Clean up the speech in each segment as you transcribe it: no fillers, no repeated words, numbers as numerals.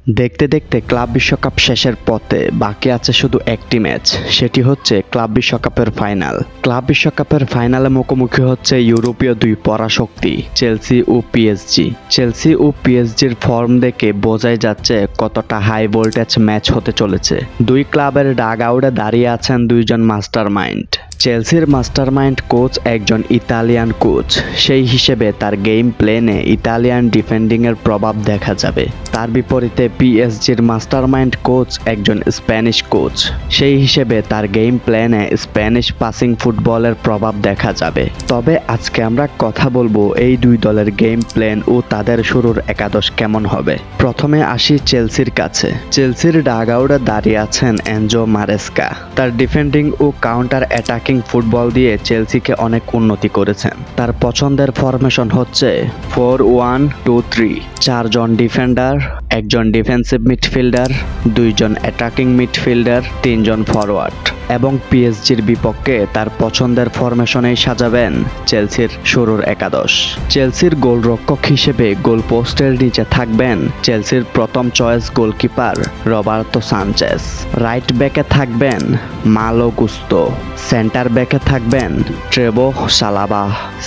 দেখতে দেখতে ক্লাব বিশ্বকাপ শেষের পথে বাকি আছে শুধু একটি ম্যাচ, সেটি হচ্ছে ক্লাব বিশ্বকাপের ফাইনাল। ক্লাব বিশ্বকাপের ফাইনালে মুখোমুখি হচ্ছে ইউরোপীয় দুই পরাশক্তি চেলসি ও পিএসজি। চেলসি ও পিএসজির ফর্ম দেখে বোঝাই যাচ্ছে কতটা হাই ভোল্টেজ ম্যাচ হতে চলেছে। দুই ক্লাবের ডাগ আউটে দাঁড়িয়ে আছেন দুইজন মাস্টার মাইন্ড। চেলসির মাস্টারমাইন্ড কোচ একজন ইতালিয়ান কোচ, সেই হিসেবে তার গেম প্ল্যানে ইতালিয়ান ডিফেন্ডিংয়ের প্রভাব দেখা যাবে। তার বিপরীতে পিএসজির মাস্টারমাইন্ড কোচ একজন স্প্যানিশ কোচ, সেই হিসেবে তার গেম প্ল্যানে স্প্যানিশ পাসিং ফুটবলের প্রভাব দেখা যাবে। তবে আজকে আমরা কথা বলবো এই দুই দলের গেম প্ল্যান ও তাদের শুরুর একাদশ কেমন হবে। প্রথমে আসি চেলসির কাছে। চেলসির ডাগ আউটে দাঁড়িয়ে আছেন এনজো মারেস্কা। তার ডিফেন্ডিং ও কাউন্টার অ্যাটাকিং ফুটবল দিয়ে চেলসিকে অনেক উন্নতি করেছেন। তার পছন্দের ফরমেশন হচ্ছে 4-1-2-3, 4 জন ডিফেন্ডার, একজন ডিফেন্সিভ মিডফিল্ডার, 2 জন অ্যাটাকিং মিডফিল্ডার, 3 জন ফরওয়ার্ড। এবং পিএসজির বিপক্ষে তার পছন্দের ফরমেশনেই সাজাবেন চেলসির শুরুর একাদশ। চেলসির গোলরক্ষক হিসেবে গোল পোস্টের নিচে থাকবেন চেলসির প্রথম choice goalkeeper Roberto Sanchez. Right ব্যাকে থাকবেন মালো গুস্তো, সেন্টার ব্যাকে থাকবেন ট্রেভো সালাবা,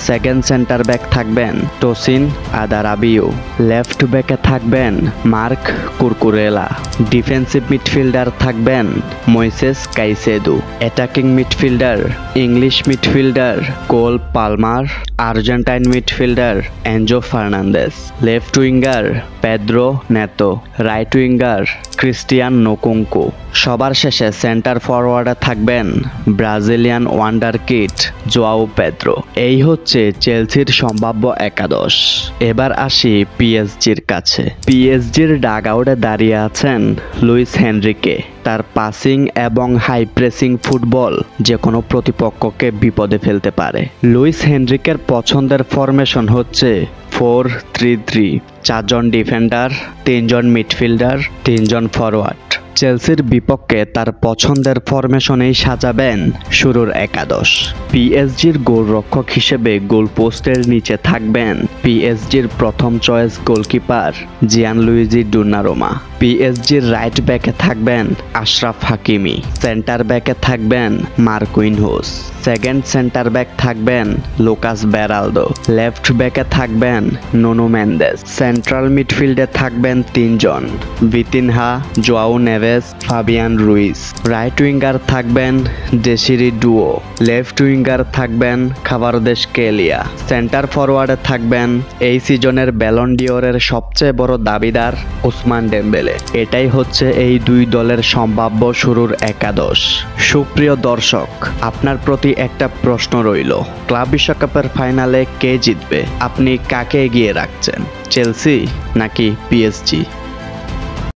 সেকেন্ড সেন্টার ব্যাক থাকবেন টোসিন আদারাবিও, লেফট ব্যাকে থাকবেন মার্ক কুরকুরেলা, ডিফেন্সিভ মিডফিল্ডার থাকবেন Moises Caicedo, attacking midfielder English midfielder Cole Palmer, Argentine midfielder Enzo Fernandez, left winger Pedro Neto, right winger Christian Nkunku. সবার শেষে সেন্টার ফরওয়ার্ডে থাকবেন Brazilian wonder kid Joao Pedro. এই হচ্ছে চেলসির সম্ভাব্য একাদশ। এবার আসি পিএসজির কাছে। পিএসজির ডাগ আউটে দাঁড়িয়ে আছেন লুইস হেনরিকে। তার পাসিং এবং হাই প্রেসিং ফুটবল যে কোনো প্রতিপক্ষকে বিপদে ফেলতে পারে। লুইস হেনরিকের পছন্দের ফরমেশন হচ্ছে 4-3-3, 4 জন ডিফেন্ডার, 3 জন মিডফিল্ডার, 3 জন ফরওয়ার্ড। চেলসির বিপক্ষে তার পছন্দের ফরমেশনেই সাজাবেন শুরুর একাদশ। পিএসজির গোলরক্ষক হিসেবে গোল পোস্টের নিচে থাকবেন পিএসজির প্রথম চয়েস গোলকিপার জিয়ানলুইজি ডোনারুমা। পিএসজির রাইট ব্যাকে থাকবেন আশরাফ হাকিমি, সেন্টার ব্যাকে থাকবেন মার্কুইনহোস, সেকেন্ড সেন্টার ব্যাক থাকবেন লুকাস বেরালদো, লেফট ব্যাকে থাকবেন নুনো মেন্দেস, সেন্ট্রাল মিডফিল্ডে থাকবেন 3 জন Vitinha, Joao Neves, Fabian Ruiz, right winger থাকবেন ডেসিরি ডুও, লেফট উইঙ্গার থাকবেন খাবারদেশ কেলিয়া, সেন্টার ফরওয়ার্ডে থাকবেন এই সিজনের ব্যালন ডিওরের সবচেয়ে বড় দাবিদার ওসমান ডেম্বেলে। এটাই হচ্ছে এই দুই দলের সম্ভাব্য শুরুর একাদশ। সুপ্রিয় দর্শক, আপনার প্রতি একটা প্রশ্ন রইল, ক্লাব বিশ্বকাপের ফাইনালে কে জিতবে? আপনি কাকে এগিয়ে রাখছেন, চেলসি নাকি পিএসজি?